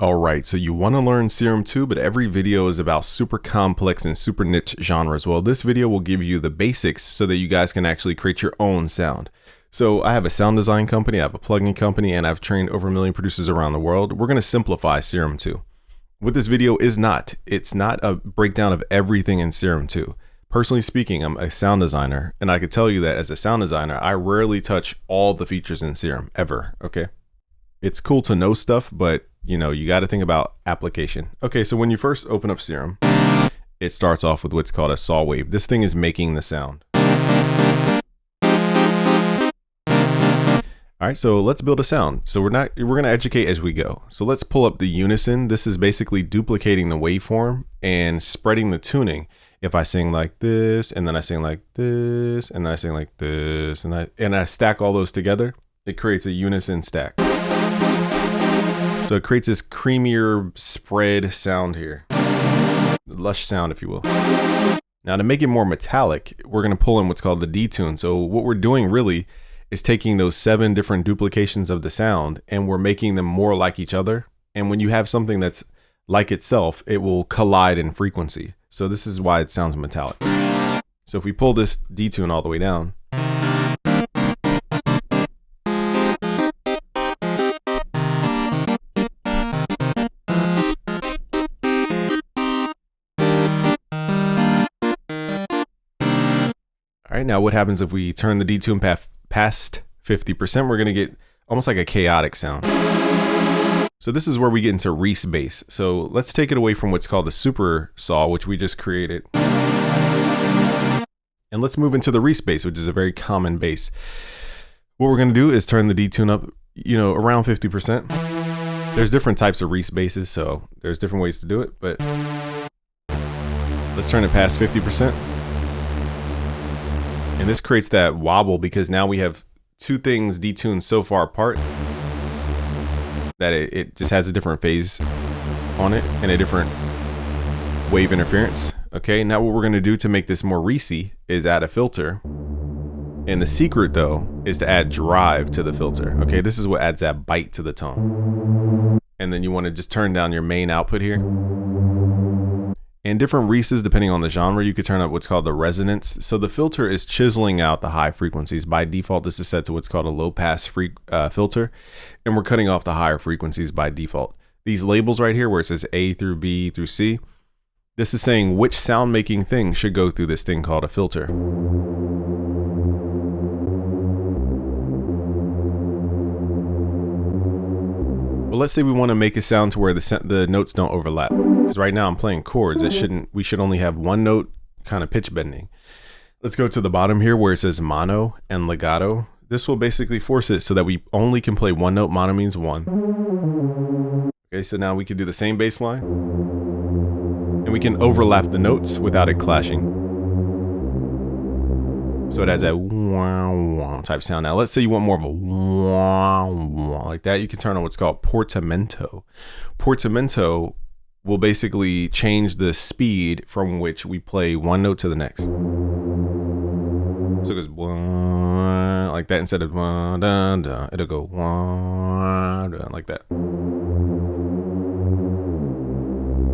Alright, so you want to learn Serum 2, but every video is about super complex and super niche genres. Well, this video will give you the basics so that you guys can actually create your own sound. So I have a sound design company, I have a plugin company, and I've trained over 1 million producers around the world. We're going to simplify Serum 2. What this video is not, it's not a breakdown of everything in Serum 2. Personally speaking, I'm a sound designer, and I could tell you that as a sound designer, I rarely touch all the features in Serum, ever, okay? It's cool to know stuff, but you know, you got to think about application. Okay, so when you first open up Serum, it starts off with what's called a saw wave. This thing is making the sound. All right, so let's build a sound. So we're going to educate as we go. So let's pull up the unison. This is basically duplicating the waveform and spreading the tuning. If I sing like this, and then I sing like this, and then I sing like this, and I stack all those together, it creates a unison stack. So it creates this creamier spread sound here. Lush sound, if you will. Now to make it more metallic, we're going to pull in what's called the detune. So what we're doing really is taking those 7 different duplications of the sound and we're making them more like each other. And when you have something that's like itself, it will collide in frequency. So this is why it sounds metallic. So if we pull this detune all the way down, all right, now what happens if we turn the detune past 50%? We're going to get almost like a chaotic sound. So this is where we get into Reese bass. So let's take it away from what's called the super saw, which we just created. And let's move into the Reese bass, which is a very common bass. What we're going to do is turn the detune up, you know, around 50%. There's different types of Reese basses, so there's different ways to do it, but let's turn it past 50%. And this creates that wobble because now we have 2 things detuned so far apart that it just has a different phase on it and a different wave interference. Okay, now what we're going to do to make this more Reese-y is add a filter. And the secret though is to add drive to the filter. Okay, this is what adds that bite to the tone. And then you want to just turn down your main output here. And different Reeses, depending on the genre, you could turn up what's called the resonance. So the filter is chiseling out the high frequencies. By default, this is set to what's called a low pass filter. And we're cutting off the higher frequencies by default. These labels right here where it says A through B through C, this is saying which sound making thing should go through this thing called a filter. Well, let's say we want to make a sound to where the notes don't overlap. Because right now I'm playing chords. We should only have one note kind of pitch bending. Let's go to the bottom here where it says mono and legato. This will basically force it so that we only can play one note. Mono means 1. Okay, so now we can do the same bass line. And we can overlap the notes without it clashing. So it adds that wah, wah type sound. Now let's say you want more of a wah, wah like that. You can turn on what's called portamento. Portamento will basically change the speed from which we play one note to the next. So it goes wah, like that instead of wah, dun, dun. It'll go wah, dun, like that.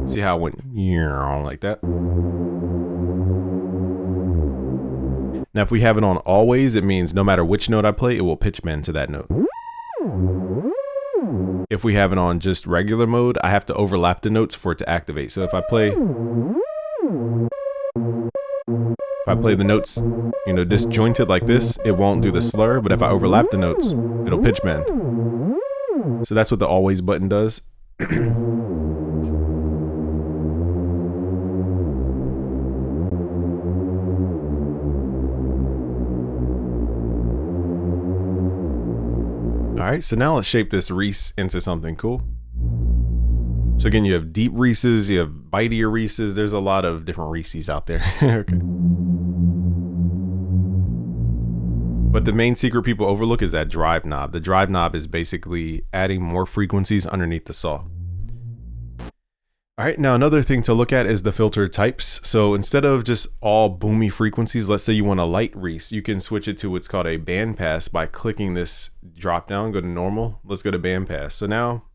See how it went like that? Now, if we have it on always, it means no matter which note I play, it will pitch bend to that note. If we have it on just regular mode, I have to overlap the notes for it to activate. So if I play the notes, you know, disjointed like this, it won't do the slur. But if I overlap the notes, it'll pitch bend. So that's what the always button does. All right, so now let's shape this Reese into something cool. So again, you have deep Reeses, you have bitier Reeses. There's a lot of different Reeses out there. Okay. But the main secret people overlook is that drive knob. The drive knob is basically adding more frequencies underneath the saw. All right, now another thing to look at is the filter types. So instead of just all boomy frequencies, let's say you want a light Reese, you can switch it to what's called a bandpass by clicking this drop down, go to normal. Let's go to bandpass. So now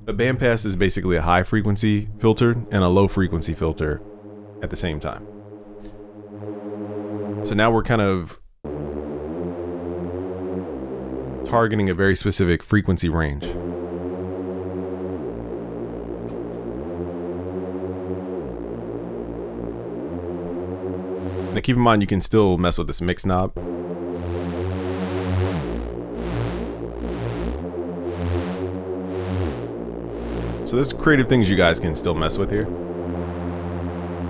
A bandpass is basically a high frequency filter and a low frequency filter at the same time. So now we're kind of targeting a very specific frequency range. Now keep in mind you can still mess with this mix knob. So there's creative things you guys can still mess with here.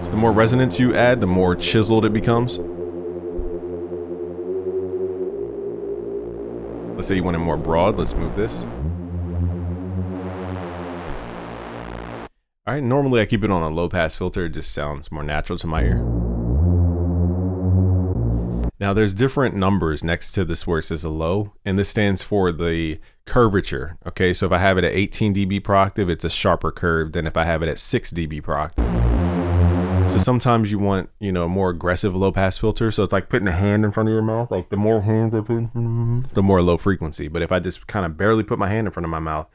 So the more resonance you add, the more chiseled it becomes. Let's say you want it more broad. Let's move this. All right, normally I keep it on a low pass filter. It just sounds more natural to my ear. Now there's different numbers next to this where it says a low, and this stands for the curvature. Okay, so if I have it at 18 dB per octave, it's a sharper curve than if I have it at 6 dB per octave. So sometimes you want, you know, a more aggressive low pass filter. So it's like putting a hand in front of your mouth. Like the more hands I put, the more low frequency. But if I just kind of barely put my hand in front of my mouth,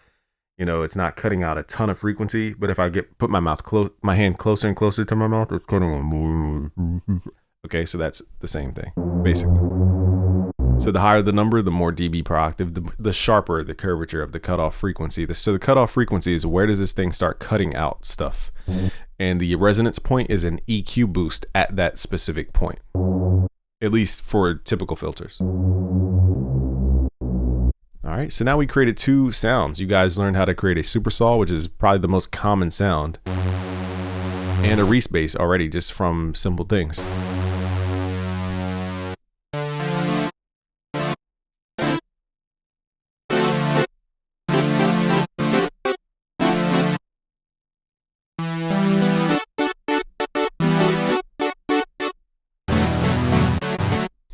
you know, it's not cutting out a ton of frequency. But if I put my hand closer and closer to my mouth, it's cutting on. Okay, so that's the same thing, basically. So the higher the number, the more dB per octave, the sharper the curvature of the cutoff frequency. So the cutoff frequency is where does this thing start cutting out stuff? And the resonance point is an EQ boost at that specific point, at least for typical filters. All right, so now we created two sounds. You guys learned how to create a super saw, which is probably the most common sound, and a Reese bass already just from simple things.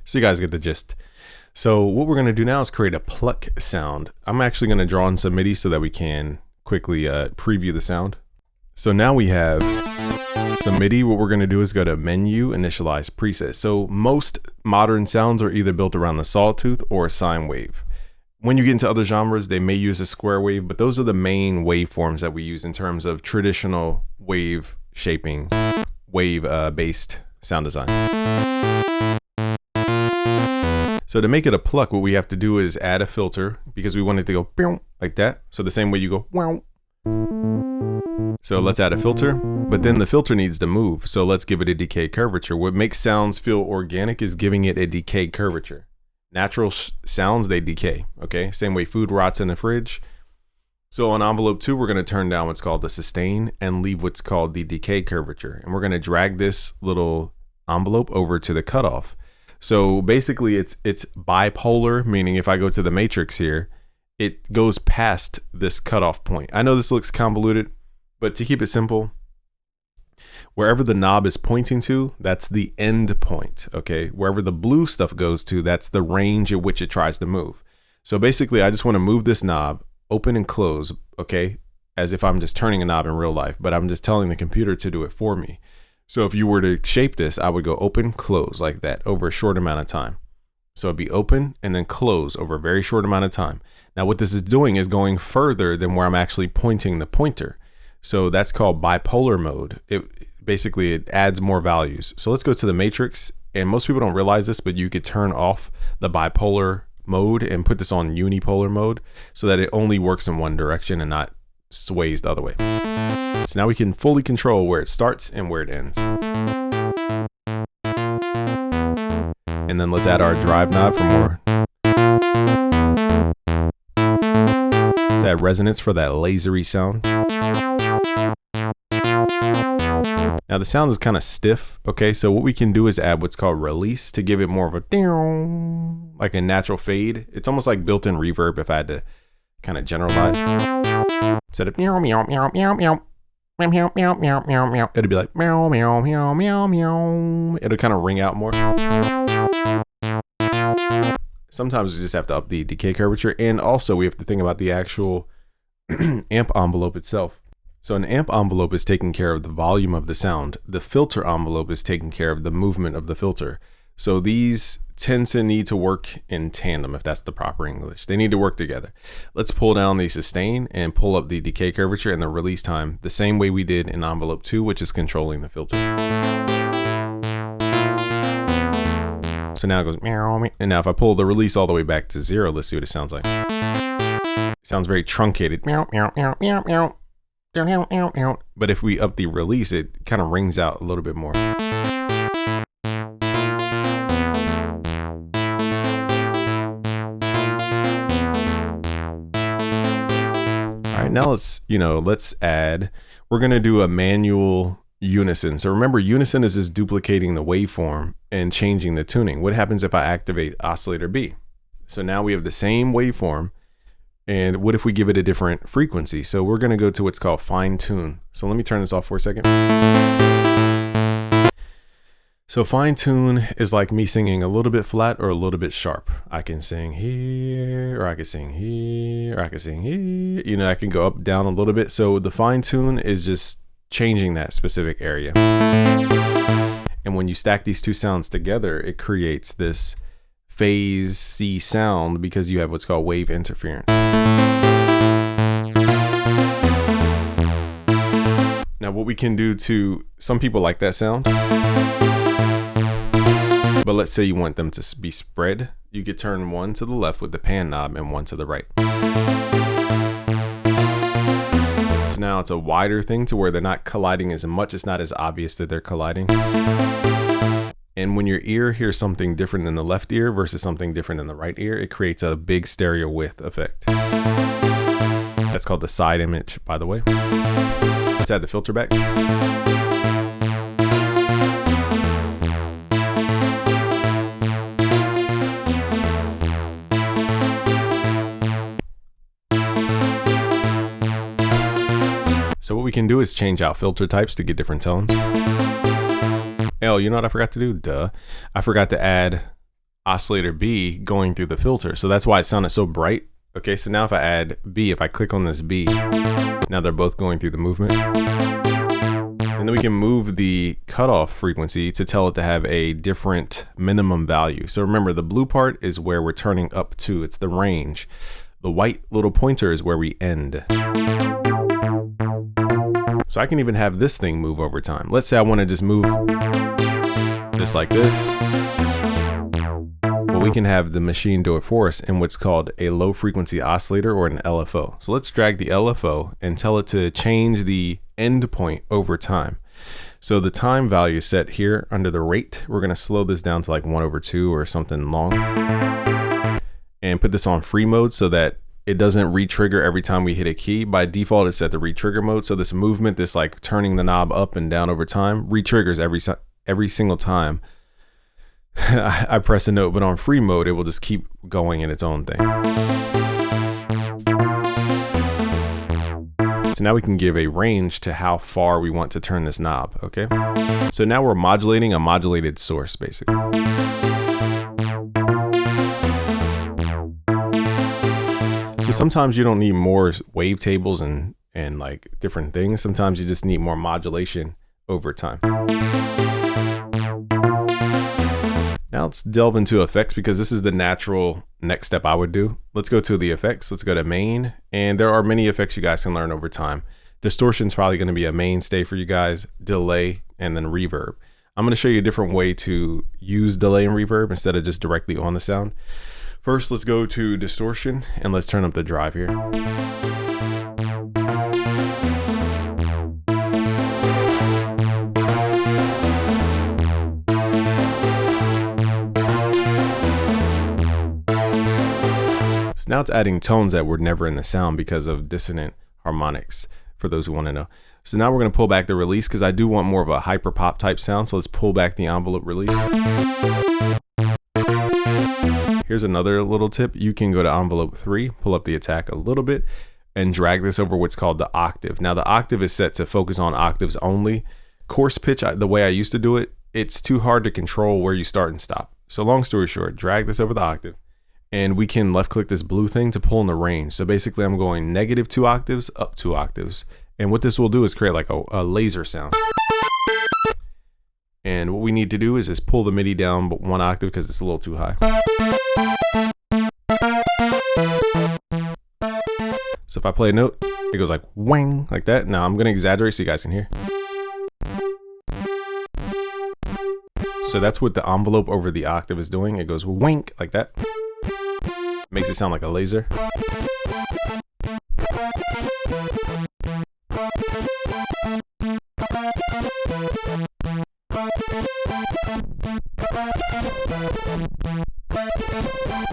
So you guys get the gist. So what we're going to do now is create a pluck sound. I'm actually going to draw in some MIDI so that we can quickly preview the sound. So now we have some MIDI. What we're going to do is go to menu, initialize preset. So most modern sounds are either built around the sawtooth or a sine wave. When you get into other genres, they may use a square wave, but those are the main waveforms that we use in terms of traditional wave shaping, wave-based sound design. So to make it a pluck, what we have to do is add a filter because we want it to go like that. So the same way you go wow. So let's add a filter, but then the filter needs to move. So let's give it a decay curvature. What makes sounds feel organic is giving it a decay curvature. Natural sounds, they decay, okay? Same way food rots in the fridge. So on envelope 2, we're gonna turn down what's called the sustain and leave what's called the decay curvature. And we're gonna drag this little envelope over to the cutoff. So basically it's bipolar, meaning if I go to the matrix here, it goes past this cutoff point. I know this looks convoluted, but to keep it simple, wherever the knob is pointing to, that's the end point, okay? Wherever the blue stuff goes to, that's the range at which it tries to move. So basically I just wanna move this knob, open and close, okay? As if I'm just turning a knob in real life, but I'm just telling the computer to do it for me. So if you were to shape this, I would go open, close like that over a short amount of time. So it'd be open and then close over a very short amount of time. Now what this is doing is going further than where I'm actually pointing the pointer. So that's called bipolar mode. Basically it adds more values. So let's go to the matrix, and most people don't realize this, but you could turn off the bipolar mode and put this on unipolar mode so that it only works in one direction and not sways the other way. So now we can fully control where it starts and where it ends. And then let's add our drive knob for more. Let's add resonance for that lasery sound. Now the sound is kind of stiff, okay? So what we can do is add what's called release to give it more of a like a natural fade. It's almost like built-in reverb if I had to kind of generalize. Instead of meow meow meow meow meow. Meow, meow, meow, meow, meow. It'll be like meow, meow, meow, meow, meow. It'll kind of ring out more. Sometimes we just have to up the decay curvature, and also we have to think about the actual amp envelope itself. So an amp envelope is taking care of the volume of the sound. The filter envelope is taking care of the movement of the filter. So these tend to need to work in tandem, if that's the proper English. They need to work together. Let's pull down the sustain and pull up the decay curvature and the release time the same way we did in envelope 2, which is controlling the filter. So now it goes meow, and now if I pull the release all the way back to 0, let's see what it sounds like. It sounds very truncated. Meow, meow, meow, meow, meow. But if we up the release, it kind of rings out a little bit more. All right, now let's add, we're going to do a manual unison. So remember, unison is just duplicating the waveform and changing the tuning. What happens if I activate oscillator B? So now we have the same waveform. And what if we give it a different frequency? So we're going to go to what's called fine tune. So let me turn this off for a second. So fine tune is like me singing a little bit flat or a little bit sharp. I can sing here, or I can sing here, or I can sing here. You know, I can go up, down a little bit. So the fine tune is just changing that specific area. And when you stack these two sounds together, it creates this phase C sound because you have what's called wave interference. Now what we can do to, some people like that sound, but let's say you want them to be spread, you could turn one to the left with the pan knob and one to the right. So now it's a wider thing to where they're not colliding as much. It's not as obvious that they're colliding. And when your ear hears something different in the left ear versus something different in the right ear, it creates a big stereo width effect. That's called the side image, by the way. Let's add the filter back. So what we can do is change out filter types to get different tones. Oh, you know what I forgot to do? Duh. I forgot to add oscillator B going through the filter. So that's why it sounded so bright. Okay, so now if I add B, if I click on this B, now they're both going through the movement. And then we can move the cutoff frequency to tell it to have a different minimum value. So remember, the blue part is where we're turning up to. It's the range. The white little pointer is where we end. So I can even have this thing move over time. Let's say I want to just move just like this. Well, we can have the machine do it for us in what's called a low frequency oscillator or an LFO. So let's drag the LFO and tell it to change the end point over time. So the time value is set here under the rate. We're going to slow this down to like 1/2 or something long and put this on free mode so that it doesn't re-trigger every time we hit a key. By default, it's set to re-trigger mode. So this movement, this like turning the knob up and down over time, re-triggers every single time I press a note. But on free mode, it will just keep going in its own thing. So now we can give a range to how far we want to turn this knob, okay? So now we're modulating a modulated source, basically. So sometimes you don't need more wavetables and like different things. Sometimes you just need more modulation over time. Now let's delve into effects because this is the natural next step I would do. Let's go to the effects. Let's go to main. And there are many effects you guys can learn over time. Distortion is probably going to be a mainstay for you guys. Delay and then reverb. I'm going to show you a different way to use delay and reverb instead of just directly on the sound. First, let's go to distortion and let's turn up the drive here. So now it's adding tones that were never in the sound because of dissonant harmonics, for those who want to know. So now we're going to pull back the release because I do want more of a hyper pop type sound. So let's pull back the envelope release. Here's another little tip. You can go to envelope 3, pull up the attack a little bit, and drag this over what's called the octave. Now the octave is set to focus on octaves only. Coarse pitch, the way I used to do it, it's too hard to control where you start and stop. So long story short, drag this over the octave, and we can left click this blue thing to pull in the range. So basically I'm going -2 octaves, up 2 octaves. And what this will do is create like a laser sound. And what we need to do is just pull the MIDI down but 1 octave because it's a little too high. So if I play a note, it goes like wang, like that. Now I'm gonna exaggerate so you guys can hear. So that's what the envelope over the octave is doing. It goes wank like that. Makes it sound like a laser.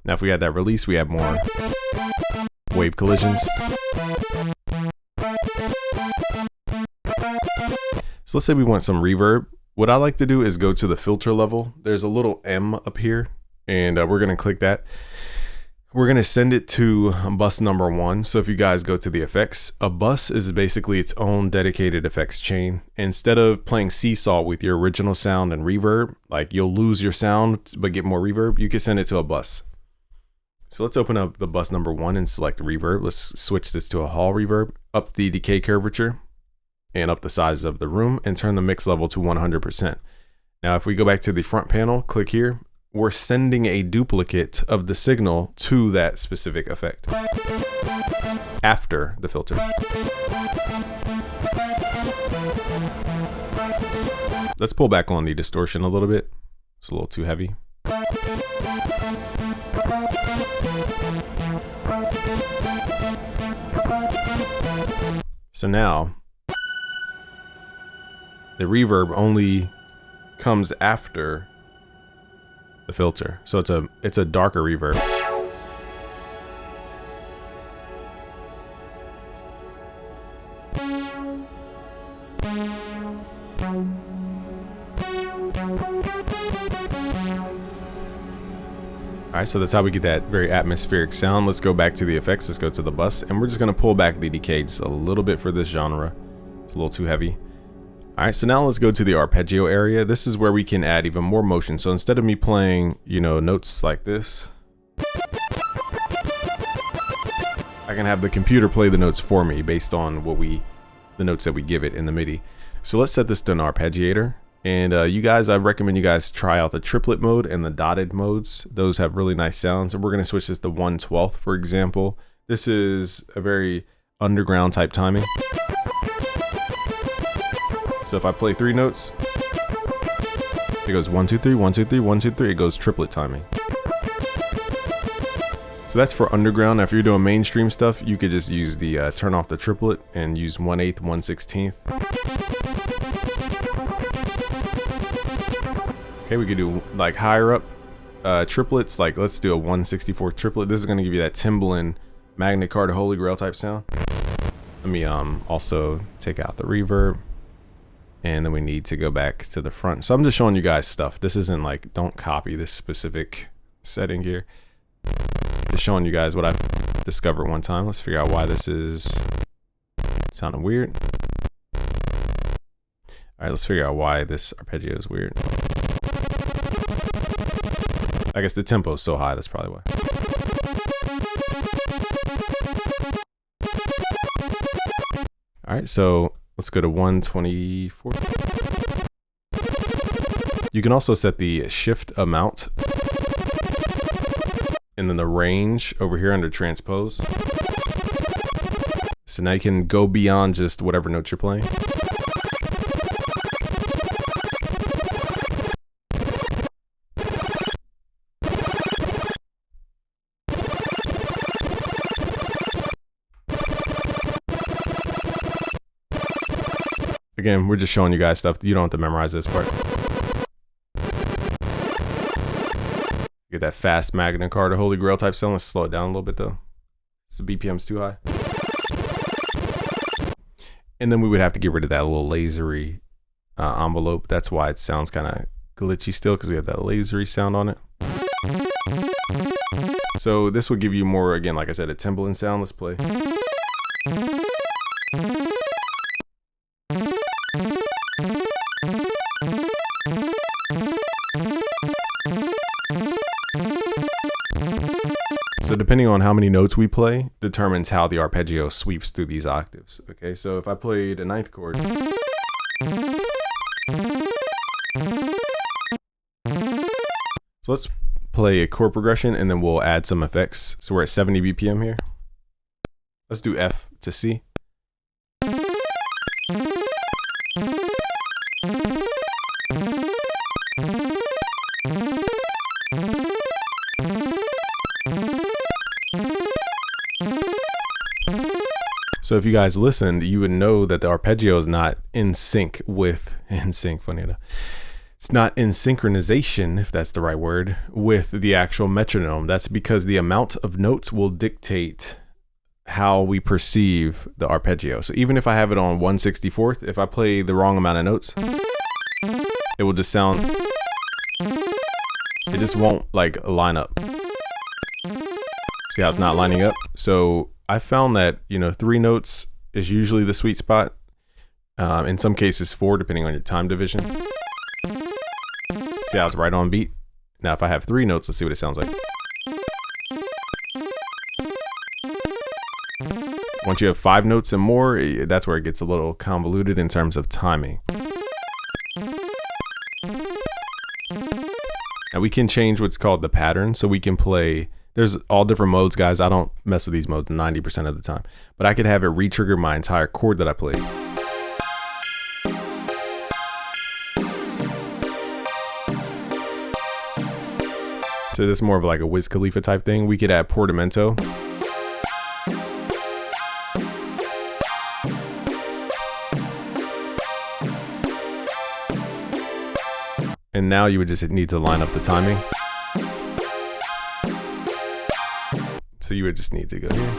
Now if we had that release, we have more wave collisions. So let's say we want some reverb. What I like to do is go to the filter level. There's a little M up here, and we're gonna click that. We're gonna send it to bus number 1. So if you guys go to the effects, a bus is basically its own dedicated effects chain. Instead of playing seesaw with your original sound and reverb, like you'll lose your sound but get more reverb, you can send it to a bus. So let's open up the bus number 1 and select reverb. Let's switch this to a hall reverb, up the decay curvature, and up the size of the room, and turn the mix level to 100%. Now if we go back to the front panel, click here, we're sending a duplicate of the signal to that specific effect after the filter. Let's pull back on the distortion a little bit. It's a little too heavy. So now the reverb only comes after the filter. So it's a darker reverb. All right, so that's how we get that very atmospheric sound. Let's go back to the effects. Let's go to the bus, and we're just gonna pull back the decay just a little bit for this genre. It's a little too heavy. All right, so now let's go to the arpeggio area. This is where we can add even more motion. So instead of me playing, you know, notes like this, I can have the computer play the notes for me based on the notes that we give it in the MIDI. So let's set this to an arpeggiator. And I recommend you guys try out the triplet mode and the dotted modes. Those have really nice sounds. And we're gonna switch this to 1/12, for example. This is a very underground type timing. So if I play 3 notes, it goes 1, 2, 3, 1, 2, 3, 1, 2, 3. It goes triplet timing. So that's for underground. Now, if you're doing mainstream stuff, you could just use the turn off the triplet and use 1/8, 1/16. Okay, we could do like higher up triplets. Like let's do a 1/64 triplet. This is going to give you that Timbaland Magna Carta Holy Grail type sound. Let me also take out the reverb. And then we need to go back to the front. So I'm just showing you guys stuff. This isn't like, don't copy this specific setting here. Just showing you guys what I discovered one time. Let's figure out why this is sounding weird. All right, let's figure out why this arpeggio is weird. I guess the tempo is so high, that's probably why. All right, so let's go to 1/24. You can also set the shift amount and then the range over here under transpose. So now you can go beyond just whatever note you're playing. Again, we're just showing you guys stuff. You don't have to memorize this part. Get that fast Magna Carta Holy Grail type sound. Let's slow it down a little bit though. The BPM's too high. And then we would have to get rid of that little lasery envelope. That's why it sounds kind of glitchy still, because we have that lasery sound on it. So this would give you more, again, like I said, a Timbaland sound. Let's play. So depending on how many notes we play determines how the arpeggio sweeps through these octaves. Okay, so if I played a ninth chord, So let's play a chord progression and then we'll add some effects. So we're at 70 BPM here. Let's do F to C. So if you guys listened, you would know that the arpeggio is not in sync with, funny enough. It's not in synchronization, if that's the right word, with the actual metronome. That's because the amount of notes will dictate how we perceive the arpeggio. So even if I have it on 1/64th, if I play the wrong amount of notes, it will just sound, it just won't like line up. See how it's not lining up? So I found that, 3 notes is usually the sweet spot. In some cases 4, depending on your time division. See how it's right on beat? Now if I have 3 notes, let's see what it sounds like. Once you have 5 notes and more, that's where it gets a little convoluted in terms of timing. Now we can change what's called the pattern, so we can play, there's all different modes, guys. I don't mess with these modes 90% of the time, but I could have it re-trigger my entire chord that I played. So this is more of like a Wiz Khalifa type thing. We could add portamento. And now you would just need to line up the timing. So you would just need to go here.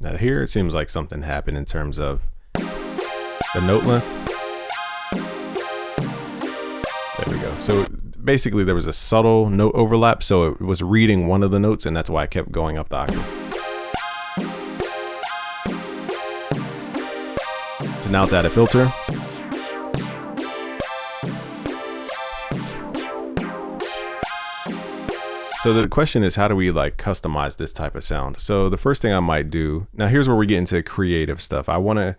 Now here it seems like something happened in terms of the note length. There we go. So basically there was a subtle note overlap, so it was reading one of the notes, and that's why I kept going up the octave. So now let's add a filter. So the question is, how do we like customize this type of sound? So the first thing I might do, now here's where we get into creative stuff. I want to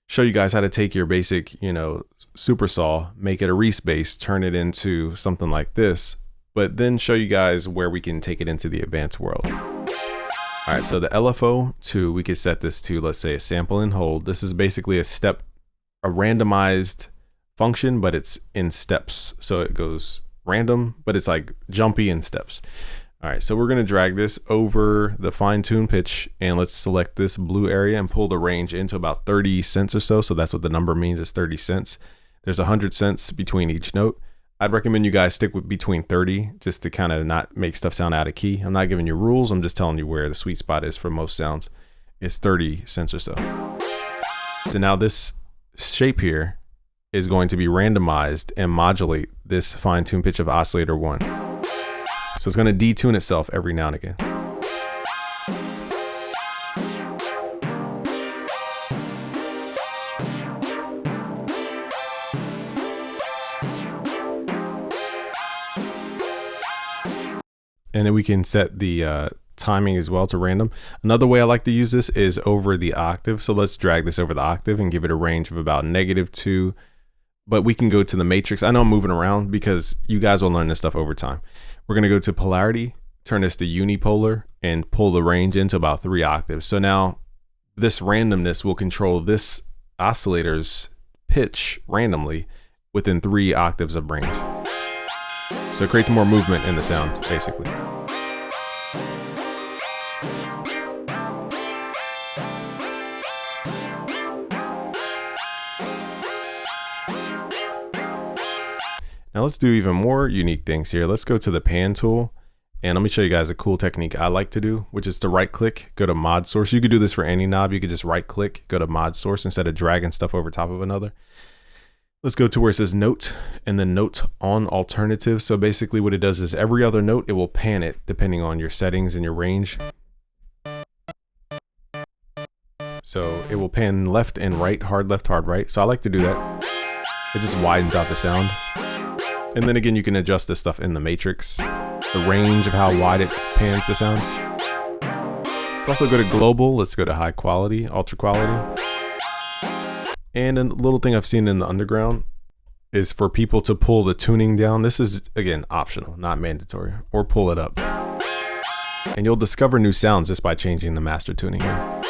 show you guys how to take your basic, super saw, make it a Reese bass, turn it into something like this, but then show you guys where we can take it into the advanced world. All right, so the LFO 2, we could set this to, let's say, a sample and hold. This is basically a randomized function, but it's in steps. So it goes random, but it's like jumpy in steps. All right, so we're gonna drag this over the fine tune pitch, and let's select this blue area and pull the range into about 30 cents or so. So that's what the number means, is 30 cents. There's 100 cents between each note. I'd recommend you guys stick with between 30, just to kind of not make stuff sound out of key. I'm not giving you rules, I'm just telling you where the sweet spot is for most sounds. It's 30 cents or so. So now this shape here is going to be randomized and modulate this fine tune pitch of oscillator 1. So it's going to detune itself every now and again. And then we can set the timing as well to random. Another way I like to use this is over the octave. So let's drag this over the octave and give it a range of about -2. But we can go to the matrix. I know I'm moving around because you guys will learn this stuff over time. We're going to go to polarity, turn this to unipolar, and pull the range into about 3 octaves. So now this randomness will control this oscillator's pitch randomly within 3 octaves of range. So it creates more movement in the sound, basically. Now let's do even more unique things here. Let's go to the pan tool, and let me show you guys a cool technique I like to do, which is to right click, go to mod source. You could do this for any knob. You could just right click, go to mod source instead of dragging stuff over top of another. Let's go to where it says note and then note on alternative. So basically what it does is every other note, it will pan it depending on your settings and your range. So it will pan left and right, hard left, hard right. So I like to do that. It just widens out the sound. And then again, you can adjust this stuff in the matrix, the range of how wide it pans the sound. Let's also go to global. Let's go to high quality, ultra quality. And a little thing I've seen in the underground is for people to pull the tuning down. This is, again, optional, not mandatory, or pull it up. And you'll discover new sounds just by changing the master tuning here.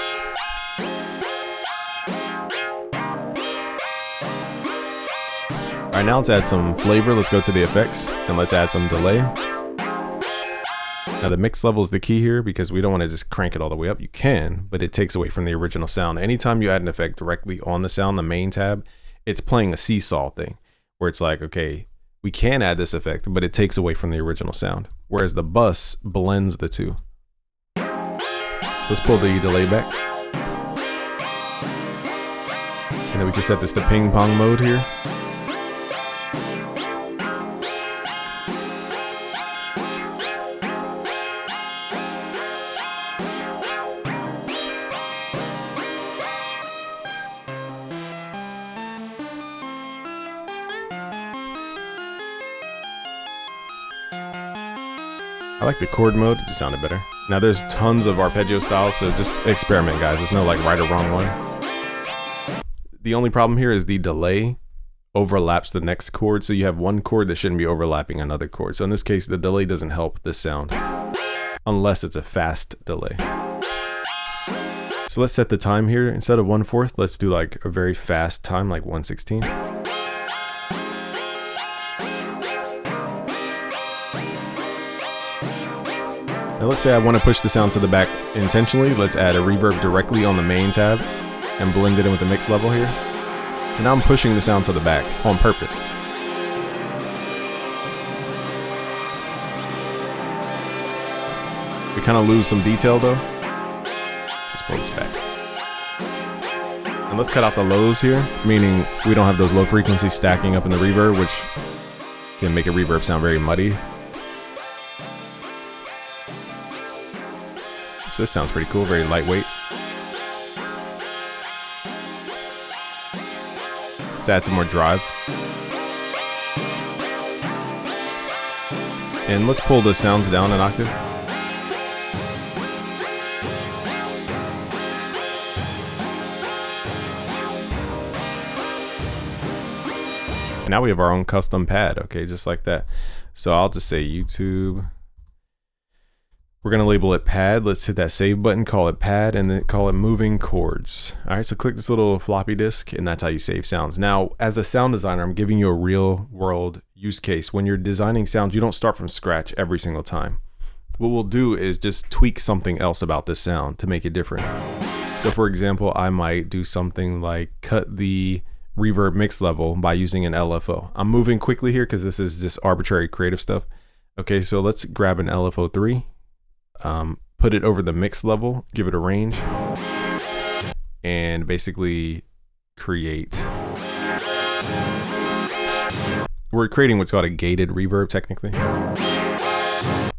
All right, now let's add some flavor. Let's go to the effects and let's add some delay. Now the mix level is the key here because we don't want to just crank it all the way up. You can, but it takes away from the original sound. Anytime you add an effect directly on the sound, the main tab, it's playing a seesaw thing where it's like, okay, we can add this effect, but it takes away from the original sound. Whereas the bus blends the two. So let's pull the delay back. And then we can set this to ping pong mode here. I like the chord mode, it just sounded better. Now there's tons of arpeggio styles, so just experiment, guys. There's no like right or wrong one. The only problem here is the delay overlaps the next chord, so you have one chord that shouldn't be overlapping another chord. So in this case, the delay doesn't help this sound, unless it's a fast delay. So let's set the time here. Instead of 1/4, let's do like a very fast time, like 1/16. Now let's say I want to push the sound to the back intentionally. Let's add a reverb directly on the main tab and blend it in with the mix level here. So now I'm pushing the sound to the back on purpose. We kind of lose some detail though. Just pull this back. And let's cut out the lows here, meaning we don't have those low frequencies stacking up in the reverb, which can make a reverb sound very muddy. So this sounds pretty cool, very lightweight. Let's add some more drive. And let's pull the sounds down an octave. And now we have our own custom pad, okay, just like that. So I'll just say YouTube. We're gonna label it pad. Let's hit that save button, call it pad, and then call it moving chords. All right, so click this little floppy disk, and that's how you save sounds. Now, as a sound designer, I'm giving you a real world use case. When you're designing sounds, you don't start from scratch every single time. What we'll do is just tweak something else about this sound to make it different. So for example, I might do something like cut the reverb mix level by using an LFO. I'm moving quickly here because this is just arbitrary creative stuff. Okay, so let's grab an LFO3. Put it over the mix level, give it a range, and basically create. We're creating what's called a gated reverb technically. And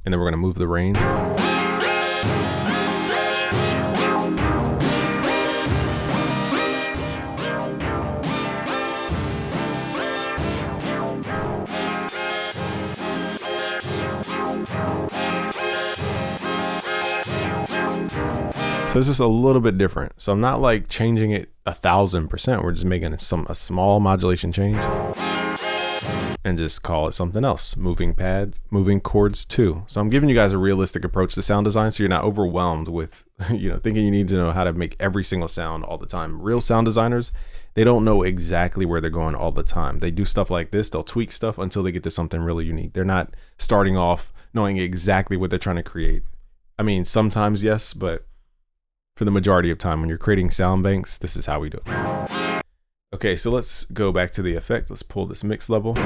then we're gonna move the range. So it's just a little bit different. So I'm not like changing it 1000%. We're just making a small modulation change and just call it something else. Moving pads, moving chords too. So I'm giving you guys a realistic approach to sound design, so you're not overwhelmed with, thinking you need to know how to make every single sound all the time. Real sound designers, they don't know exactly where they're going all the time. They do stuff like this. They'll tweak stuff until they get to something really unique. They're not starting off knowing exactly what they're trying to create. I mean, sometimes yes, but for the majority of time when you're creating sound banks, this is how we do it. Okay, so let's go back to the effect. Let's pull this mix level.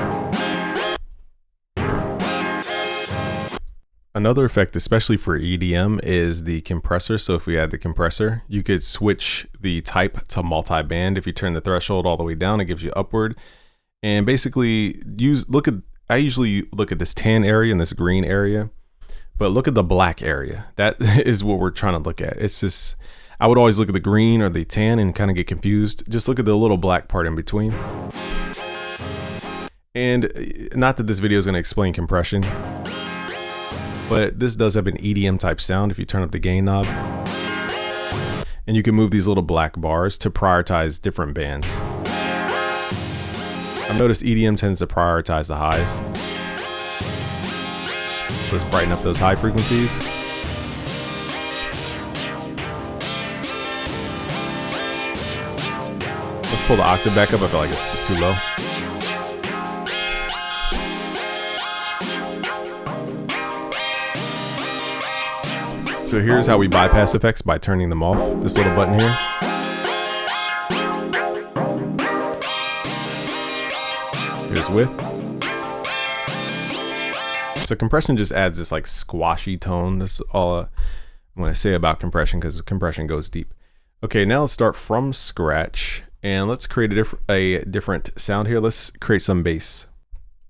Another effect, especially for EDM, is the compressor. So if we add the compressor, you could switch the type to multi-band. If you turn the threshold all the way down, it gives you upward. And basically I usually look at this tan area and this green area. But look at the black area. That is what we're trying to look at. It's just, I would always look at the green or the tan and kind of get confused. Just look at the little black part in between. And not that this video is going to explain compression, but this does have an EDM type sound if you turn up the gain knob. And you can move these little black bars to prioritize different bands. I've noticed EDM tends to prioritize the highs. Let's brighten up those high frequencies. Let's pull the octave back up. I feel like it's just too low. So here's how we bypass effects by turning them off. This little button here. Here's width. So compression just adds this like squashy tone. That's all I want to say about compression, because compression goes deep. Okay, now let's start from scratch and let's create a different sound here. Let's create some bass.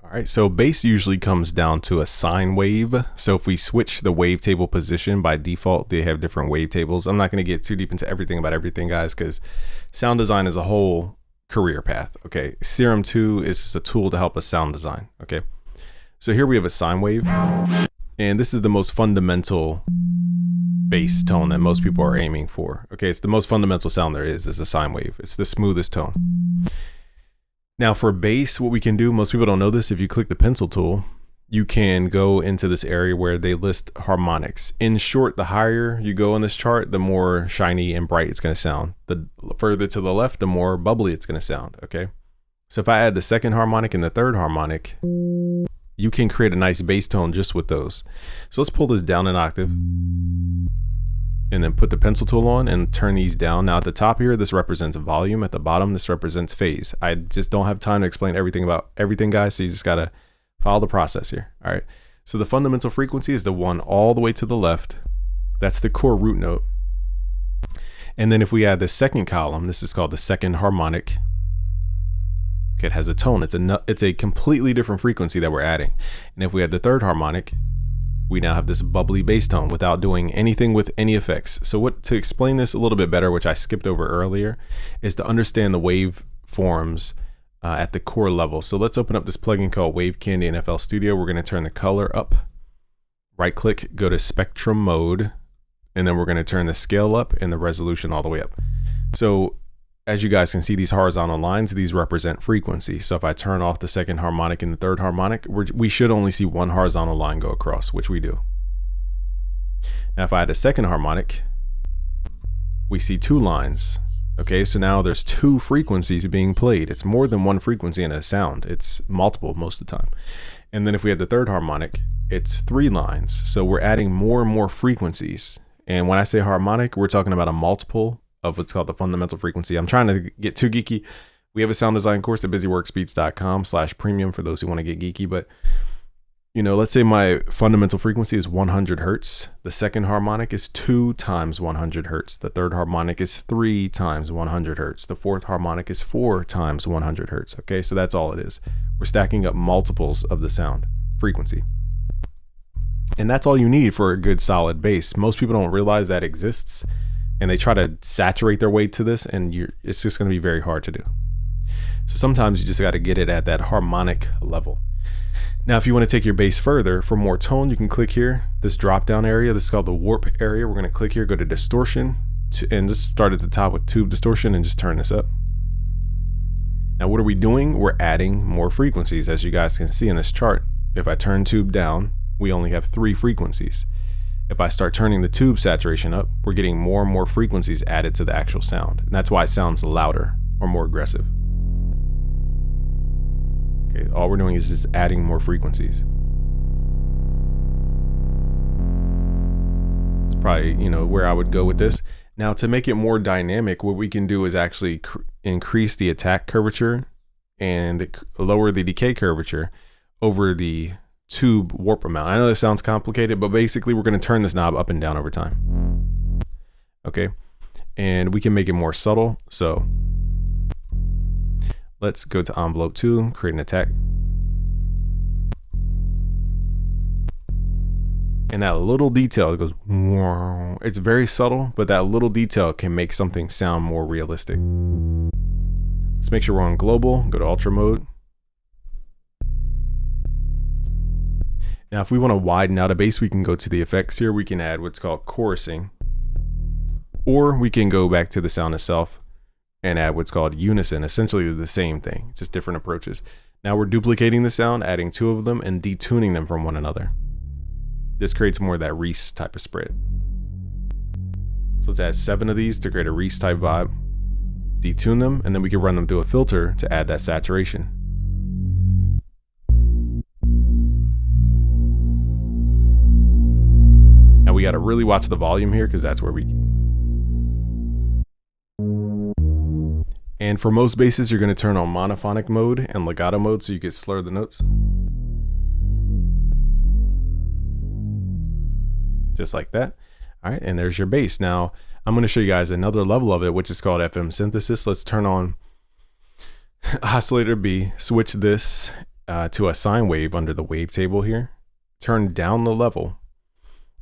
All right, so bass usually comes down to a sine wave. So if we switch the wavetable position, by default, they have different wavetables. I'm not going to get too deep into everything about everything, guys, because sound design is a whole career path. Okay, Serum 2 is just a tool to help us sound design. Okay, so here we have a sine wave, and this is the most fundamental bass tone that most people are aiming for. Okay, it's the most fundamental sound there is a sine wave. It's the smoothest tone. Now for bass, what we can do, most people don't know this, if you click the pencil tool, you can go into this area where they list harmonics. In short, the higher you go in this chart, the more shiny and bright it's going to sound. The further to the left, the more bubbly it's going to sound. Okay, so if I add the second harmonic and the third harmonic, you can create a nice bass tone just with those. So let's pull this down an octave and then put the pencil tool on and turn these down. Now at the top here, this represents volume. At the bottom, this represents phase. I just don't have time to explain everything about everything, guys, so you just gotta follow the process here. All right, so the fundamental frequency is the one all the way to the left. That's the core root note. And then if we add the second column, this is called the second harmonic. Okay, it has a tone. It's a completely different frequency that we're adding. And if we add the third harmonic, we now have this bubbly bass tone without doing anything with any effects. So to explain this a little bit better, which I skipped over earlier, is to understand the wave forms at the core level. So let's open up this plugin called Wave Candy in FL Studio. We're going to turn the color up, right click, go to spectrum mode, and then we're going to turn the scale up and the resolution all the way up. So as you guys can see, these horizontal lines, these represent frequency. So if I turn off the second harmonic and the third harmonic, we should only see one horizontal line go across, which we do. Now if I add a second harmonic, we see two lines. Okay, so now there's two frequencies being played. It's more than one frequency in a sound. It's multiple most of the time. And then if we had the third harmonic, it's three lines. So we're adding more and more frequencies. And when I say harmonic, we're talking about a multiple of what's called the fundamental frequency. I'm trying to get too geeky. We have a sound design course at busyworksbeats.com/premium for those who want to get geeky. But, you know, let's say my fundamental frequency is 100 hertz. The second harmonic is 2 times 100 hertz. The third harmonic is 3 times 100 hertz. The fourth harmonic is 4 times 100 hertz. Okay, so that's all it is. We're stacking up multiples of the sound frequency. And that's all you need for a good solid bass. Most people don't realize that exists, and they try to saturate their way to this, and it's just going to be very hard to do. So sometimes you just got to get it at that harmonic level. Now, if you want to take your bass further for more tone, you can click here, this drop down area. This is called the warp area. We're going to click here, go to distortion, and just start at the top with tube distortion and just turn this up. Now, what are we doing? We're adding more frequencies, as you guys can see in this chart. If I turn tube down, we only have 3 frequencies. If I start turning the tube saturation up, we're getting more and more frequencies added to the actual sound. And that's why it sounds louder or more aggressive. Okay, all we're doing is just adding more frequencies. It's probably, you know, where I would go with this. Now, to make it more dynamic, what we can do is actually increase the attack curvature and lower the decay curvature over the tube warp amount. I know this sounds complicated, but basically we're going to turn this knob up and down over time. Okay, and we can make it more subtle. So let's go to envelope 2, create an attack. And that little detail, it goes, it's very subtle, but that little detail can make something sound more realistic. Let's make sure we're on global, go to ultra mode. Now, if we want to widen out a bass, we can go to the effects here. We can add what's called chorusing, or we can go back to the sound itself and add what's called unison, essentially the same thing, just different approaches. Now we're duplicating the sound, adding 2 of them and detuning them from one another. This creates more of that Reese type of spread. So let's add 7 of these to create a Reese type vibe, detune them, and then we can run them through a filter to add that saturation. Now we got to really watch the volume here because that's where we... And for most basses, you're going to turn on monophonic mode and legato mode so you can slur the notes. Just like that. All right, and there's your bass. Now, I'm going to show you guys another level of it, which is called FM synthesis. Let's turn on oscillator B, switch this to a sine wave under the wavetable here. Turn down the level.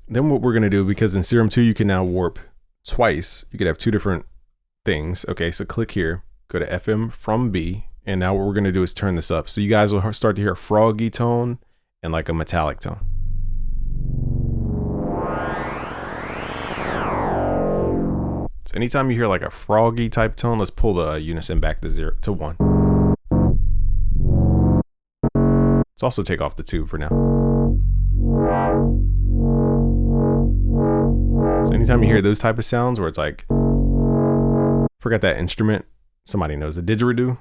Then what we're going to do, because in Serum 2, you can now warp twice. You could have 2 different things. Okay, so click here. Go to FM from B, and now what we're going to do is turn this up. So you guys will start to hear a froggy tone and like a metallic tone. So anytime you hear like a froggy type tone, let's pull the unison back to 0 to 1. Let's also take off the 2 for now. So anytime you hear those type of sounds where it's like, forgot that instrument. Somebody knows a didgeridoo.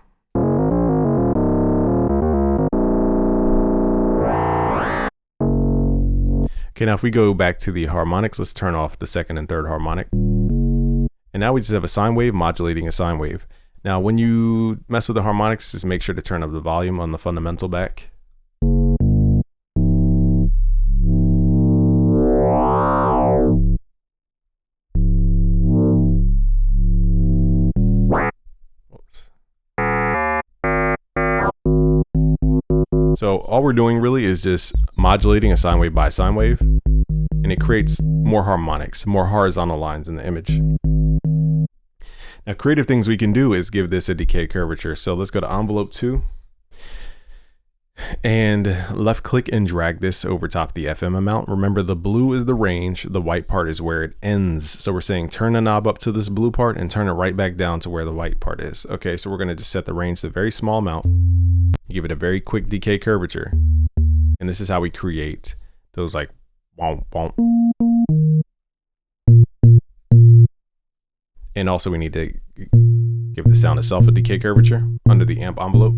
Okay, now if we go back to the harmonics, let's turn off the 2nd and 3rd harmonic. And now we just have a sine wave modulating a sine wave. Now when you mess with the harmonics, just make sure to turn up the volume on the fundamental back. So all we're doing really is just modulating a sine wave by sine wave, and it creates more harmonics, more horizontal lines in the image. Now creative things we can do is give this a decay curvature. So let's go to envelope 2 and left click and drag this over top the FM amount. Remember, the blue is the range, the white part is where it ends. So we're saying turn the knob up to this blue part and turn it right back down to where the white part is. Okay, so we're going to just set the range to a very small amount. Give it a very quick decay curvature. And this is how we create those like womp womp. And also we need to give the sound itself a decay curvature under the amp envelope.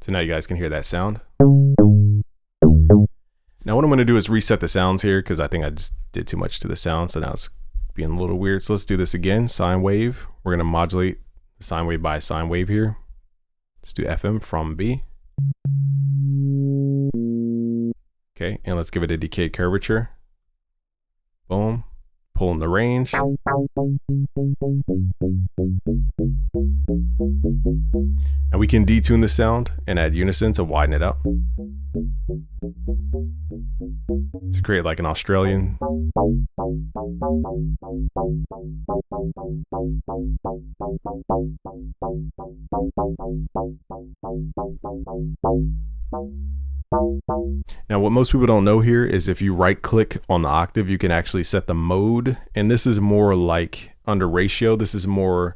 So now you guys can hear that sound. Now what I'm going to do is reset the sounds here because I think I just did too much to the sound. So now it's being a little weird. So let's do this again. Sine wave. We're going to modulate the sine wave by sine wave here. Let's do FM from B. Okay, and let's give it a decay curvature. Boom. Pulling the range. And we can detune the sound and add unison to widen it out. To create like an Australian. Now what most people don't know here is if you right click on the octave, you can actually set the mode, and this is more like under ratio. This is more,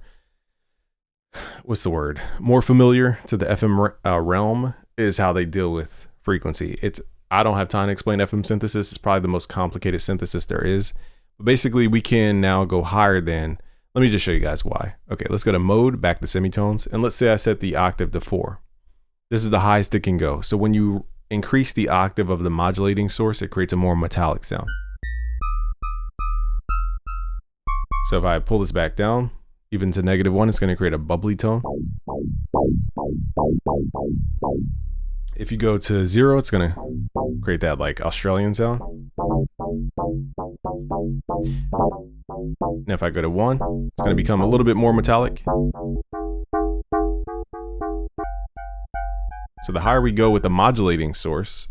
what's the word? More familiar to the FM realm is how they deal with frequency. I don't have time to explain FM synthesis. It's probably the most complicated synthesis there is. But basically we can now go higher than, let me just show you guys why. Okay, let's go to mode, back to semitones. And let's say I set the octave to 4. This is the highest it can go. So when you increase the octave of the modulating source, it creates a more metallic sound. So if I pull this back down, even to -1, it's going to create a bubbly tone. If you go to 0, it's going to create that like Australian sound. Now if I go to 1, it's going to become a little bit more metallic. So the higher we go with the modulating source,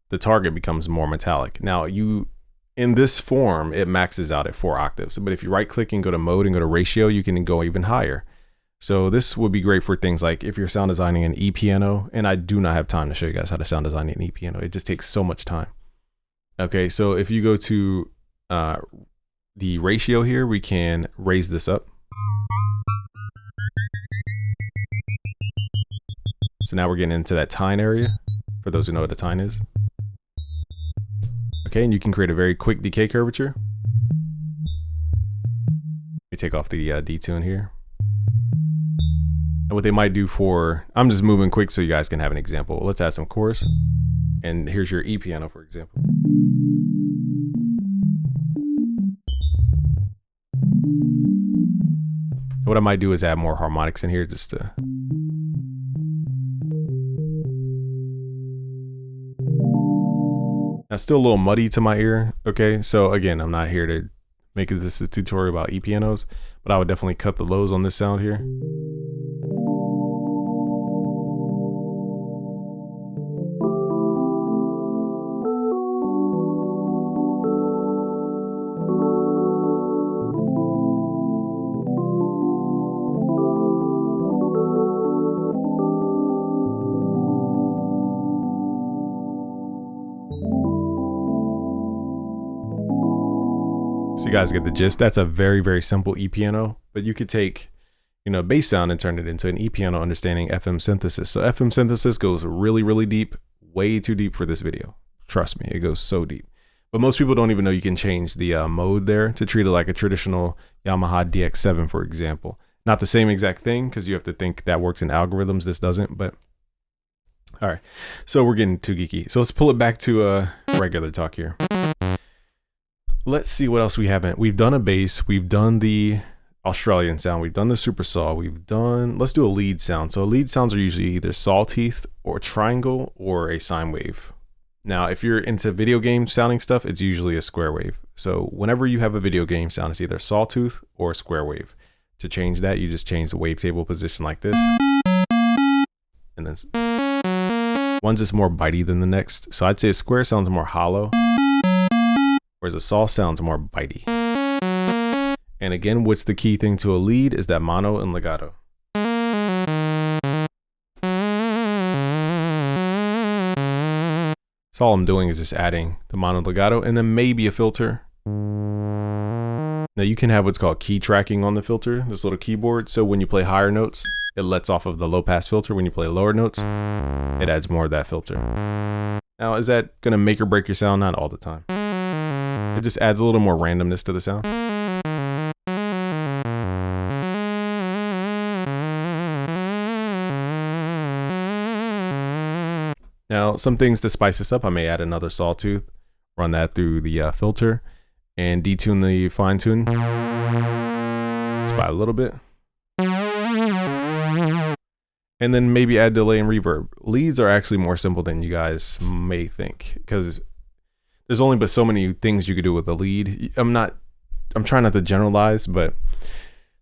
the target becomes more metallic. Now in this form, it maxes out at 4 octaves. But if you right click and go to mode and go to ratio, you can go even higher. So this would be great for things like if you're sound designing an E-piano, and I do not have time to show you guys how to sound design an E-piano. It just takes so much time. Okay, so if you go to the ratio here, we can raise this up. So now we're getting into that tine area, for those who know what a tine is. Okay, and you can create a very quick decay curvature. You take off the detune here. And what they might do for, I'm just moving quick so you guys can have an example. Let's add some chorus. And here's your E-piano, for example. What I might do is add more harmonics in here just to... That's still a little muddy to my ear, okay? So again, I'm not here to make this a tutorial about E-pianos, but I would definitely cut the lows on this sound here. So you guys get the gist. That's a very, very simple E-piano, but you could take, you know, bass sound and turn it into an E-piano understanding FM synthesis. So FM synthesis goes really, really deep, way too deep for this video. Trust me, it goes so deep. But most people don't even know you can change the mode there to treat it like a traditional Yamaha DX7, for example. Not the same exact thing, because you have to think that works in algorithms. This doesn't, but all right. So we're getting too geeky. So let's pull it back to regular talk here. Let's see what else we haven't. We've done a bass. We've done the Australian sound. We've done the super saw. We've done, let's do a lead sound. So lead sounds are usually either sawtooth or triangle or a sine wave. Now, if you're into video game sounding stuff, it's usually a square wave. So whenever you have a video game sound, it's either sawtooth or square wave. To change that, you just change the wavetable position like this. And then one's just more bitey than the next. So I'd say a square sounds more hollow, whereas a saw sounds more bitey. And again, what's the key thing to a lead is that mono and legato. So all I'm doing is just adding the mono legato and then maybe a filter. Now you can have what's called key tracking on the filter, this little keyboard. So when you play higher notes, it lets off of the low pass filter. When you play lower notes, it adds more of that filter. Now, is that gonna make or break your sound? Not all the time. It just adds a little more randomness to the sound. Now, some things to spice this up, I may add another sawtooth, run that through the filter, and detune the fine tune just by a little bit. And then maybe add delay and reverb. Leads are actually more simple than you guys may think, because there's only but so many things you could do with a lead. I'm trying not to generalize, but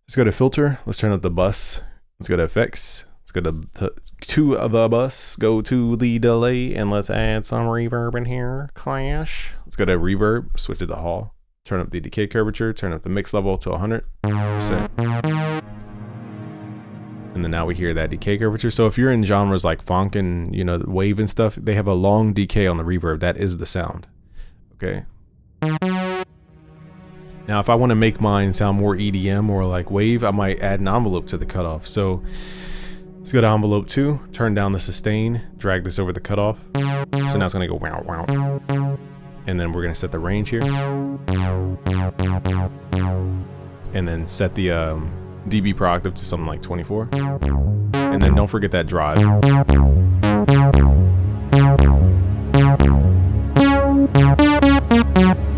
let's go to filter. Let's turn up the bus. Let's go to effects. Let's go to the bus, go to the delay, and let's add some reverb in here. Clash. Let's go to reverb, switch it to hall. Turn up the decay curvature, turn up the mix level to 100%. And then now we hear that decay curvature. So if you're in genres like funk and, you know, wave and stuff, they have a long decay on the reverb. That is the sound. Okay. Now, if I want to make mine sound more EDM or like wave, I might add an envelope to the cutoff. So let's go to envelope 2, turn down the sustain, drag this over the cutoff. So now it's going to go wow, wow. And then we're going to set the range here. And then set the dB per octave to something like 24. And then don't forget that drive.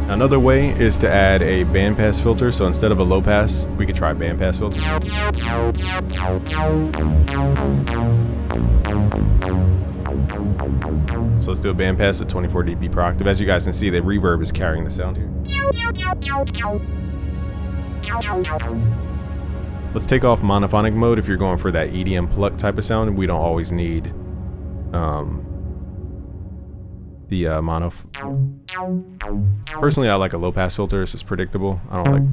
Another way is to add a bandpass filter. So instead of a low pass, we could try a bandpass filter. So let's do a bandpass at 24 dB per octave. As you guys can see, the reverb is carrying the sound here. Let's take off monophonic mode if you're going for that EDM Pluck type of sound. We don't always need the mono. Personally, I like a low pass filter. It's just predictable. I don't like.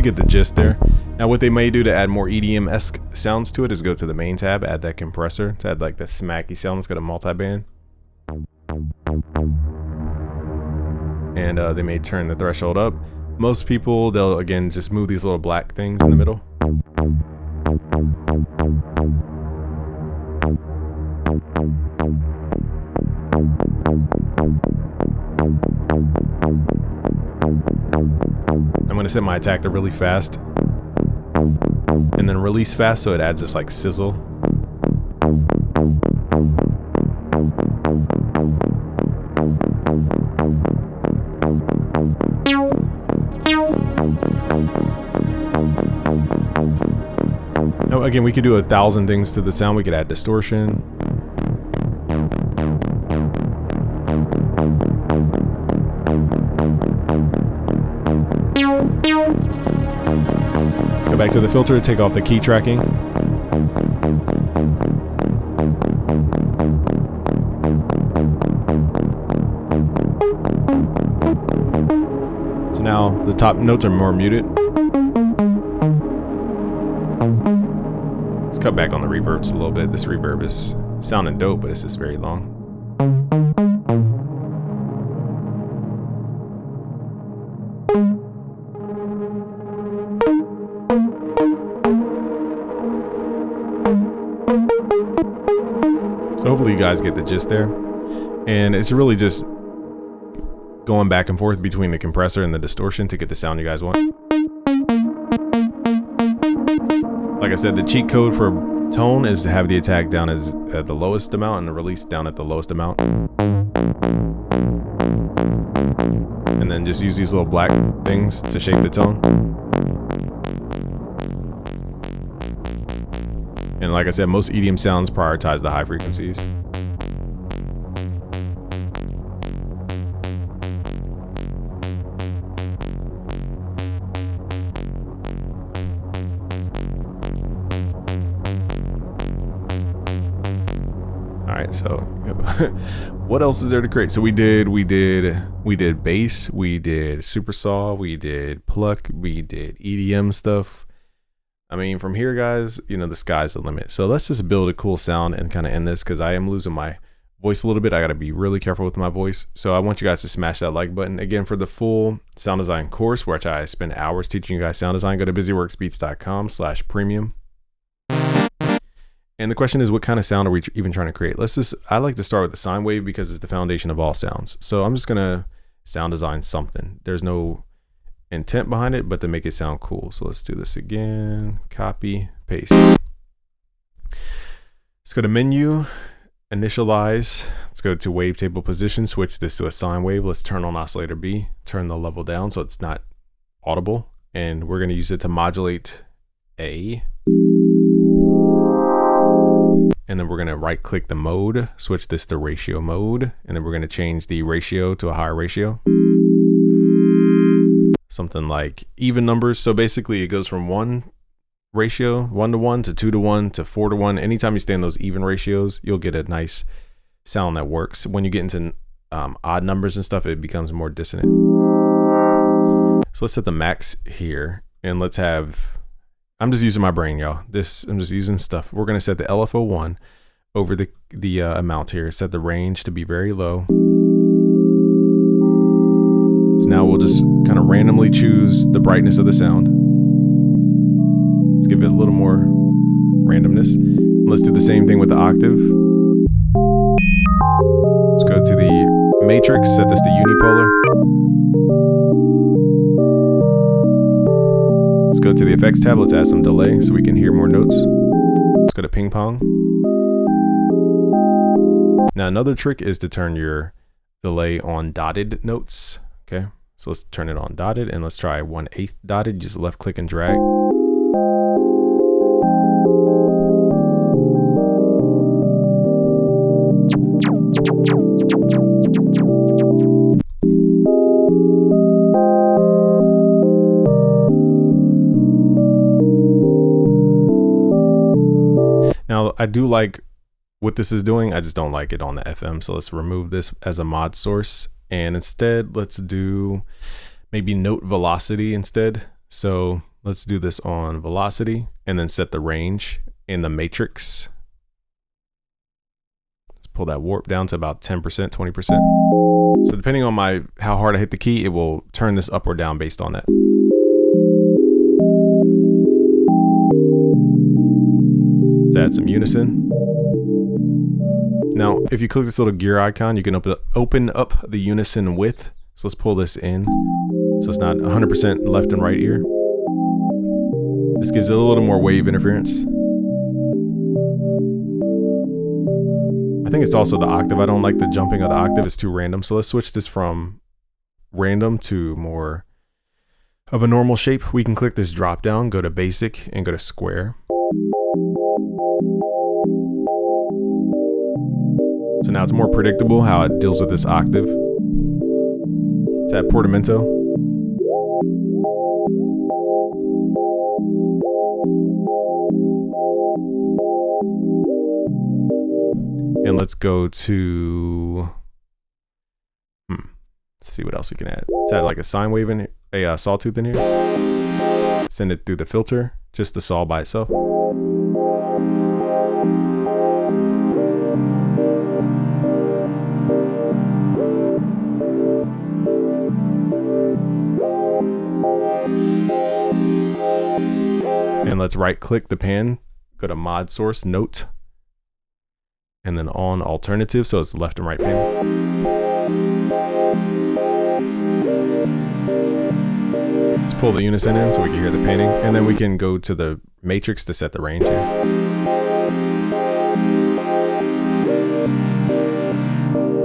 get the gist there. Now what they may do to add more EDM-esque sounds to it is go to the main tab, add that compressor to add like the smacky sound. Let's go to multi-band. And they may turn the threshold up. Most people, they'll again just move these little black things in the middle. I'm gonna set my attack to really fast and then release fast so it adds this like sizzle. Now again, we could do 1,000 things to the sound. We could add distortion. Let's go back to the filter, take off the key tracking. So now the top notes are more muted. Let's cut back on the reverbs a little bit. This reverb is sounding dope, but it's just very long. So hopefully you guys get the gist there. And it's really just going back and forth between the compressor and the distortion to get the sound you guys want. Like I said, the cheat code for tone is to have the attack down as at the lowest amount and the release down at the lowest amount. And then just use these little black things to shape the tone. And like I said, most EDM sounds prioritize the high frequencies. Alright, so what else is there to create? So we did bass, we did super saw, we did pluck, we did EDM stuff. I mean, from here, guys, you know, the sky's the limit. So let's just build a cool sound and kind of end this because I am losing my voice a little bit. I got to be really careful with my voice. So I want you guys to smash that like button. Again, for the full sound design course, which I spend hours teaching you guys sound design, go to busyworksbeats.com/premium. And the question is, what kind of sound are we even trying to create? I like to start with the sine wave because it's the foundation of all sounds. So I'm just going to sound design something. There's no intent behind it, but to make it sound cool. So let's do this again. Copy, paste. Let's go to menu, initialize. Let's go to wavetable position, switch this to a sine wave. Let's turn on oscillator B, turn the level down so it's not audible. And we're going to use it to modulate A. And then we're going to right click the mode, switch this to ratio mode. And then we're going to change the ratio to a higher ratio. Something like even numbers. So basically it goes from 1 ratio, 1:1 to 2:1 to 4:1. Anytime you stay in those even ratios, you'll get a nice sound that works. When you get into odd numbers and stuff, it becomes more dissonant. So let's set the max here and let's have, I'm just using my brain, y'all. I'm just using stuff. We're going to set the LFO1 over the amount here. Set the range to be very low. So now we'll just kind of randomly choose the brightness of the sound. Let's give it a little more randomness. Let's do the same thing with the octave. Let's go to the matrix, set this to unipolar. Let's go to the effects tab. Let's add some delay so we can hear more notes. Let's go to ping pong. Now another trick is to turn your delay on dotted notes. Okay, so let's turn it on dotted and let's try 1/8 dotted. Just left click and drag. Now I do like what this is doing. I just don't like it on the FM. So let's remove this as a mod source. And instead, let's do maybe note velocity instead. So Let's do this on velocity and then set the range in the matrix. Let's pull that warp down to about 10%, 20%. So depending on how hard I hit the key, it will turn this up or down based on that. Let's add some unison. Now, if you click this little gear icon, you can open up the unison width. So let's pull this in. So it's not 100% left and right ear. This gives it a little more wave interference. I think it's also the octave. I don't like the jumping of the octave. It's too random. So let's switch this from random to more of a normal shape. We can click this drop down, go to basic and go to square. So now it's more predictable how it deals with this octave. Let's add portamento. And let's go to, let's see what else we can add. Let's add like a sine wave in here, a sawtooth in here. Send it through the filter, just the saw by itself. And let's right click the pan, go to mod source, note, and then on alternative, so it's left and right panning. Let's pull the unison in so we can hear the panning, and then we can go to the matrix to set the range here.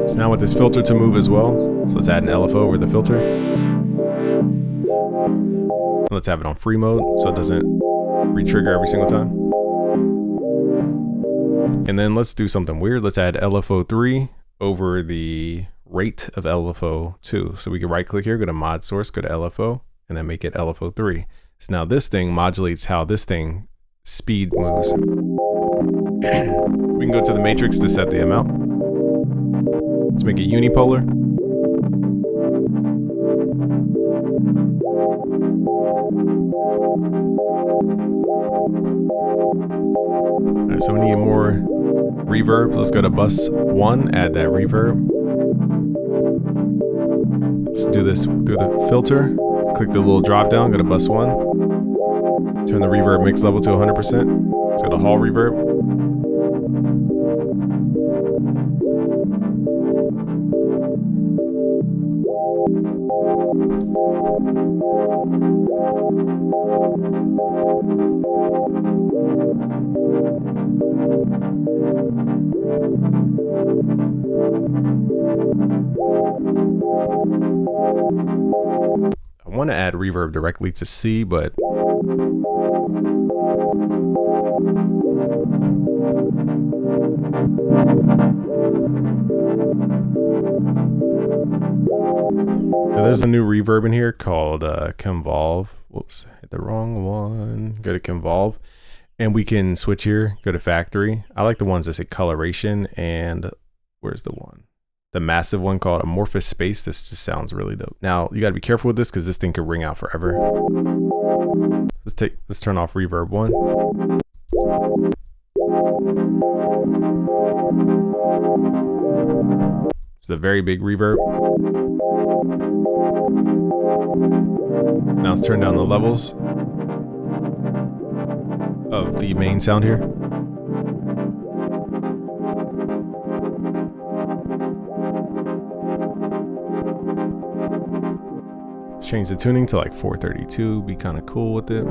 So now with this filter to move as well, so let's add an LFO over the filter. Let's have it on free mode so it doesn't re-trigger every single time. And then let's do something weird. Let's add LFO3 over the rate of LFO2. So we can right click here, go to mod source, go to LFO, and then make it LFO3. So now this thing modulates how this thing speed moves. We can go to the matrix to set the amount. Let's make it unipolar. All right, so we need more reverb. Let's go to bus 1, add that reverb. Let's do this through the filter. Click the little drop down, go to bus 1. Turn the reverb mix level to 100%. Let's go to hall reverb. I want to add reverb directly to C, but now there's a new reverb in here called Convolve. Whoops, hit the wrong one. Go to Convolve, and we can switch here, go to factory. I like the ones that say coloration, and where's the one? The massive one called Amorphous Space. This just sounds really dope. Now you gotta be careful with this because this thing could ring out forever. Let's turn off reverb 1. It's a very big reverb. Now let's turn down the levels of the main sound here. Change the tuning to like 432, be kind of cool with it.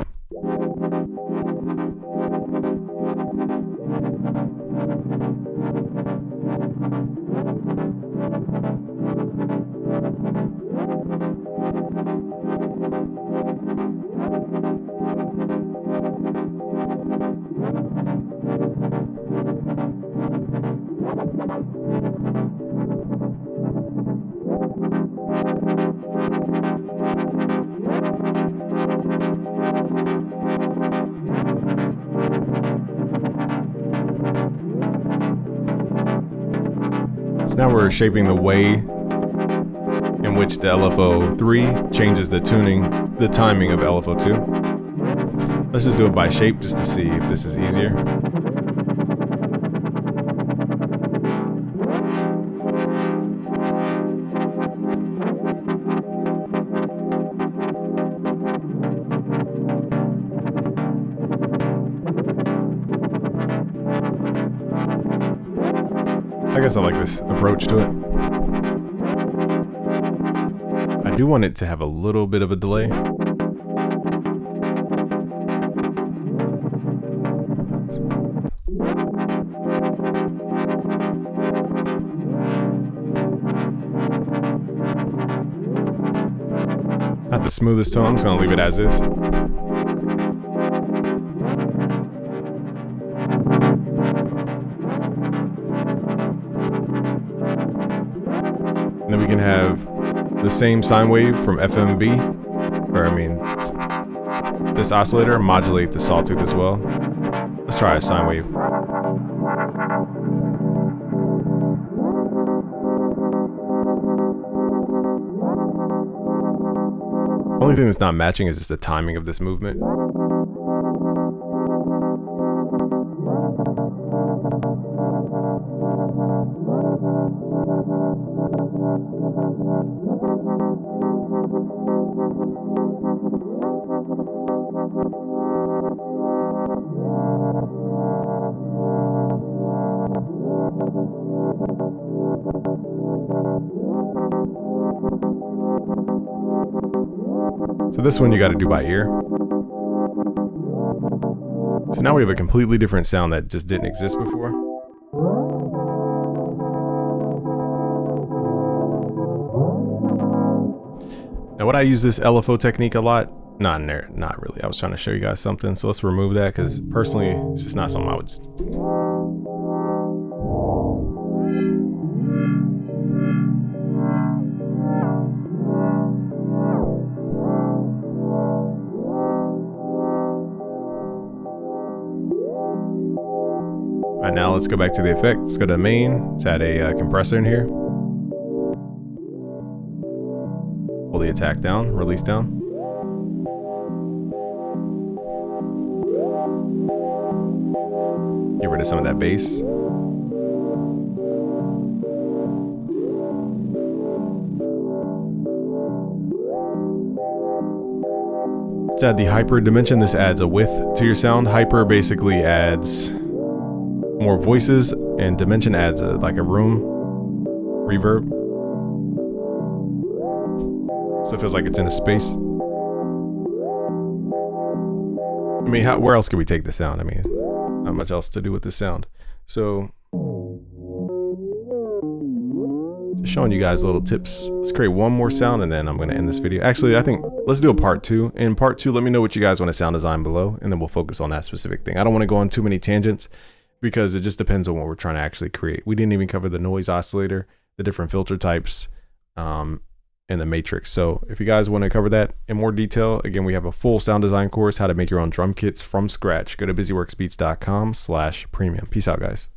So now we're shaping the way in which the LFO3 changes the tuning, the timing of LFO2. Let's just do it by shape just to see if this is easier. I guess I like this approach to it. I do want it to have a little bit of a delay. Not the smoothest tone, I'm just gonna leave it as is. And then we can have the same sine wave from FMB, or I mean, this oscillator modulate the sawtooth as well. Let's try a sine wave. Only thing that's not matching is just the timing of this movement. So this one you got to do by ear. So now we have a completely different sound that just didn't exist before. Now would I use this LFO technique a lot? Not in there, not really. I was trying to show you guys something, so let's remove that because personally it's just not something I would just... All right, now let's go back to the effect. Let's go to main. Let's add a compressor in here. Pull the attack down, release down. Get rid of some of that bass. Let's add the hyper dimension. This adds a width to your sound. Hyper basically adds more voices, and dimension adds like a room reverb, so it feels like it's in a space. I mean, where else can we take the sound? I mean, not much else to do with this sound. So just showing you guys little tips. Let's create one more sound and then I'm going to end this video. Actually, I think let's do a part 2. In part 2, let me know what you guys want to sound design below, and then we'll focus on that specific thing. I don't want to go on too many tangents, because it just depends on what we're trying to actually create. We didn't even cover the noise oscillator, the different filter types, and the matrix. So if you guys want to cover that in more detail, again, we have a full sound design course, how to make your own drum kits from scratch. Go to busyworksbeats.com/premium. Peace out, guys.